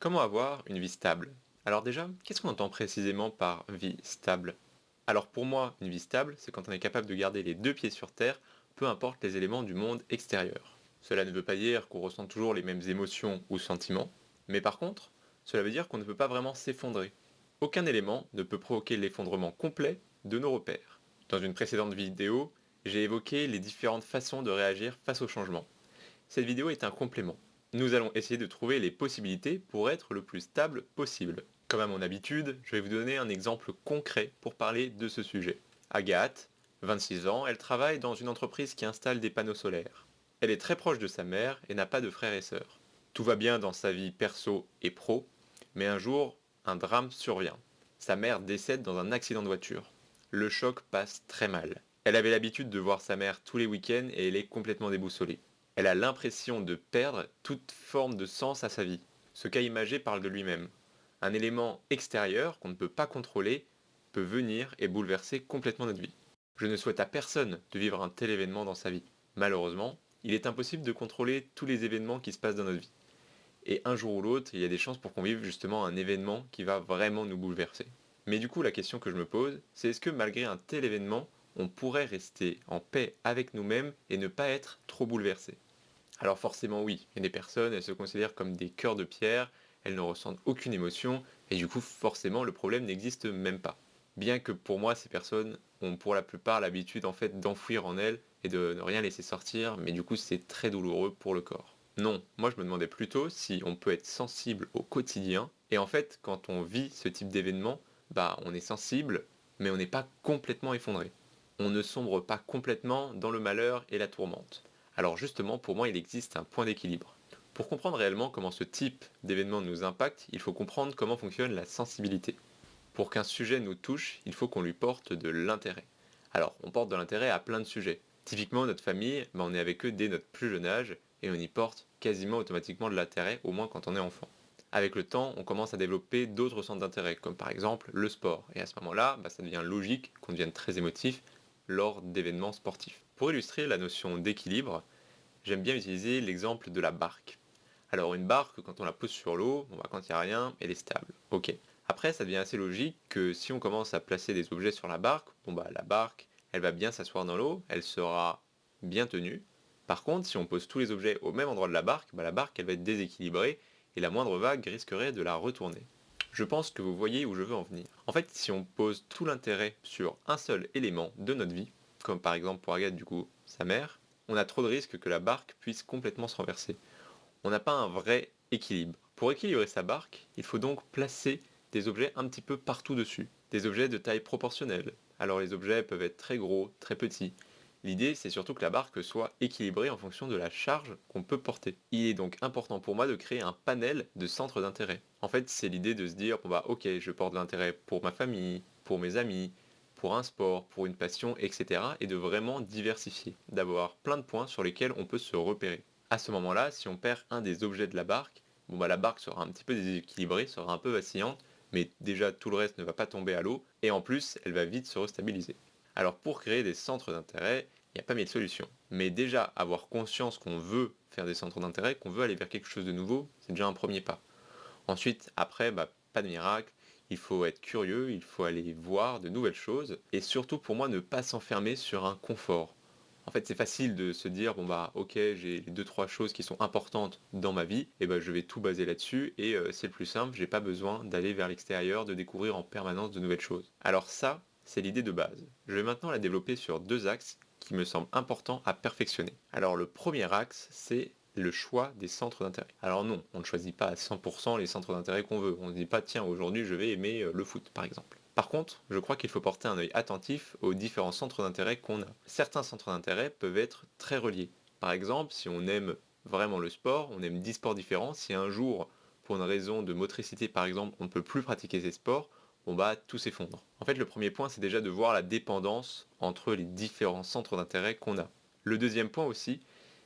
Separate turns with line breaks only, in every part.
Comment avoir une vie stable? Alors déjà, qu'est-ce qu'on entend précisément par vie stable? Alors pour moi, une vie stable, c'est quand on est capable de garder les deux pieds sur terre, peu importe les éléments du monde extérieur. Cela ne veut pas dire qu'on ressent toujours les mêmes émotions ou sentiments, mais par contre, cela veut dire qu'on ne peut pas vraiment s'effondrer. Aucun élément ne peut provoquer l'effondrement complet de nos repères. Dans une précédente vidéo, j'ai évoqué les différentes façons de réagir face au changement. Cette vidéo est un complément. Nous allons essayer de trouver les possibilités pour être le plus stable possible. Comme à mon habitude, je vais vous donner un exemple concret pour parler de ce sujet. Agathe, 26 ans, elle travaille dans une entreprise qui installe des panneaux solaires. Elle est très proche de sa mère et n'a pas de frères et sœurs. Tout va bien dans sa vie perso et pro, mais un jour, un drame survient. Sa mère décède dans un accident de voiture. Le choc passe très mal. Elle avait l'habitude de voir sa mère tous les week-ends et elle est complètement déboussolée. Elle a l'impression de perdre toute forme de sens à sa vie. Ce cas imagé parle de lui-même. Un élément extérieur qu'on ne peut pas contrôler peut venir et bouleverser complètement notre vie. Je ne souhaite à personne de vivre un tel événement dans sa vie. Malheureusement, il est impossible de contrôler tous les événements qui se passent dans notre vie. Et un jour ou l'autre, il y a des chances pour qu'on vive justement un événement qui va vraiment nous bouleverser. Mais du coup, la question que je me pose, c'est est-ce que malgré un tel événement, on pourrait rester en paix avec nous-mêmes et ne pas être trop bouleversé? Alors forcément oui, il y a des personnes, elles se considèrent comme des cœurs de pierre, elles ne ressentent aucune émotion, et du coup forcément le problème n'existe même pas. Bien que pour moi ces personnes ont pour la plupart l'habitude en fait d'enfouir en elles et de ne rien laisser sortir, mais du coup c'est très douloureux pour le corps. Non, moi je me demandais plutôt si on peut être sensible au quotidien, et en fait quand on vit ce type d'événement, bah on est sensible, mais on n'est pas complètement effondré. On ne sombre pas complètement dans le malheur et la tourmente. Alors justement, pour moi, il existe un point d'équilibre. Pour comprendre réellement comment ce type d'événement nous impacte, il faut comprendre comment fonctionne la sensibilité. Pour qu'un sujet nous touche, il faut qu'on lui porte de l'intérêt. Alors, on porte de l'intérêt à plein de sujets. Typiquement, notre famille, on est avec eux dès notre plus jeune âge et on y porte quasiment automatiquement de l'intérêt, au moins quand on est enfant. Avec le temps, on commence à développer d'autres centres d'intérêt, comme par exemple le sport. Et à ce moment-là, ça devient logique qu'on devienne très émotif lors d'événements sportifs. Pour illustrer la notion d'équilibre, j'aime bien utiliser l'exemple de la barque. Alors une barque, quand on la pose sur l'eau, quand il n'y a rien, elle est stable. Ok. Après, ça devient assez logique que si on commence à placer des objets sur la barque, la barque, elle va bien s'asseoir dans l'eau, elle sera bien tenue. Par contre, si on pose tous les objets au même endroit de la barque, elle va être déséquilibrée et la moindre vague risquerait de la retourner. Je pense que vous voyez où je veux en venir. En fait, si on pose tout l'intérêt sur un seul élément de notre vie, comme par exemple pour Agathe du coup sa mère, on a trop de risques que la barque puisse complètement se renverser. On n'a pas un vrai équilibre. Pour équilibrer sa barque, il faut donc placer des objets un petit peu partout dessus, des objets de taille proportionnelle. Alors les objets peuvent être très gros, très petits. L'idée, c'est surtout que la barque soit équilibrée en fonction de la charge qu'on peut porter. Il est donc important pour moi de créer un panel de centres d'intérêt. En fait, c'est l'idée de se dire, ok, je porte de l'intérêt pour ma famille, pour mes amis, pour un sport, pour une passion, etc. Et de vraiment diversifier, d'avoir plein de points sur lesquels on peut se repérer. À ce moment-là, si on perd un des objets de la barque, la barque sera un petit peu déséquilibrée, sera un peu vacillante, mais déjà tout le reste ne va pas tomber à l'eau, et en plus, elle va vite se restabiliser. Alors pour créer des centres d'intérêt, il n'y a pas mille solutions. Mais déjà, avoir conscience qu'on veut faire des centres d'intérêt, qu'on veut aller vers quelque chose de nouveau, c'est déjà un premier pas. Ensuite, après, pas de miracle, il faut être curieux, il faut aller voir de nouvelles choses, et surtout pour moi, ne pas s'enfermer sur un confort. En fait, c'est facile de se dire, ok, j'ai les deux, trois choses qui sont importantes dans ma vie, et je vais tout baser là-dessus, et c'est le plus simple, j'ai pas besoin d'aller vers l'extérieur, de découvrir en permanence de nouvelles choses. Alors ça, c'est l'idée de base. Je vais maintenant la développer sur deux axes qui me semblent importants à perfectionner. Alors le premier axe, c'est le choix des centres d'intérêt. Alors non, on ne choisit pas à 100% les centres d'intérêt qu'on veut. On ne dit pas, tiens, aujourd'hui je vais aimer le foot, par exemple. Par contre, je crois qu'il faut porter un œil attentif aux différents centres d'intérêt qu'on a. Certains centres d'intérêt peuvent être très reliés. Par exemple, si on aime vraiment le sport, on aime 10 sports différents, si un jour, pour une raison de motricité par exemple, on ne peut plus pratiquer ces sports, tout s'effondre. En fait, le premier point, c'est déjà de voir la dépendance entre les différents centres d'intérêt qu'on a. Le deuxième point aussi,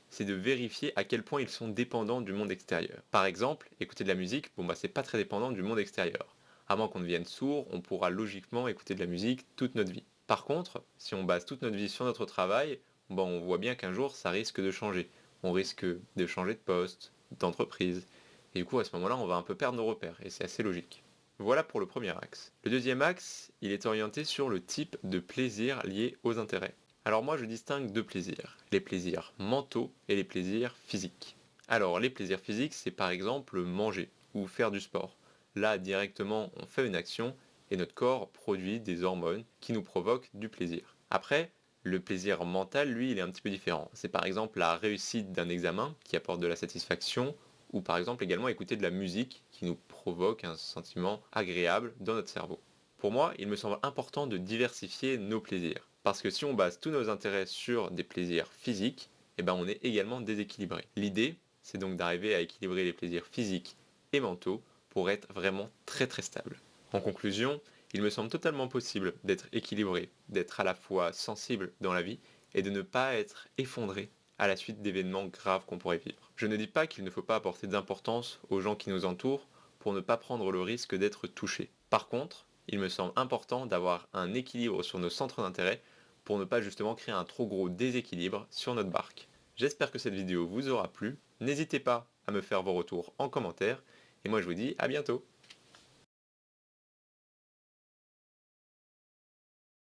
c'est de vérifier à quel point ils sont dépendants du monde extérieur. Par exemple, écouter de la musique, c'est pas très dépendant du monde extérieur. À moins qu'on devienne sourd, on pourra logiquement écouter de la musique toute notre vie. Par contre, si on base toute notre vie sur notre travail, on voit bien qu'un jour ça risque de changer. On risque de changer de poste, d'entreprise. Et du coup, à ce moment-là, on va un peu perdre nos repères, et c'est assez logique. Voilà pour le premier axe. Le deuxième axe, il est orienté sur le type de plaisir lié aux intérêts. Alors moi, je distingue deux plaisirs, les plaisirs mentaux et les plaisirs physiques. Alors, les plaisirs physiques, c'est par exemple manger ou faire du sport. Là, directement, on fait une action et notre corps produit des hormones qui nous provoquent du plaisir. Après, le plaisir mental, lui, il est un petit peu différent. C'est par exemple la réussite d'un examen qui apporte de la satisfaction, ou par exemple également écouter de la musique qui nous provoque un sentiment agréable dans notre cerveau. Pour moi, il me semble important de diversifier nos plaisirs. Parce que si on base tous nos intérêts sur des plaisirs physiques, eh ben on est également déséquilibré. L'idée, c'est donc d'arriver à équilibrer les plaisirs physiques et mentaux pour être vraiment très très stable. En conclusion, il me semble totalement possible d'être équilibré, d'être à la fois sensible dans la vie et de ne pas être effondré à la suite d'événements graves qu'on pourrait vivre. Je ne dis pas qu'il ne faut pas apporter d'importance aux gens qui nous entourent pour ne pas prendre le risque d'être touché. Par contre, il me semble important d'avoir un équilibre sur nos centres d'intérêt pour ne pas justement créer un trop gros déséquilibre sur notre barque. J'espère que cette vidéo vous aura plu, n'hésitez pas à me faire vos retours en commentaire, et moi je vous dis à bientôt.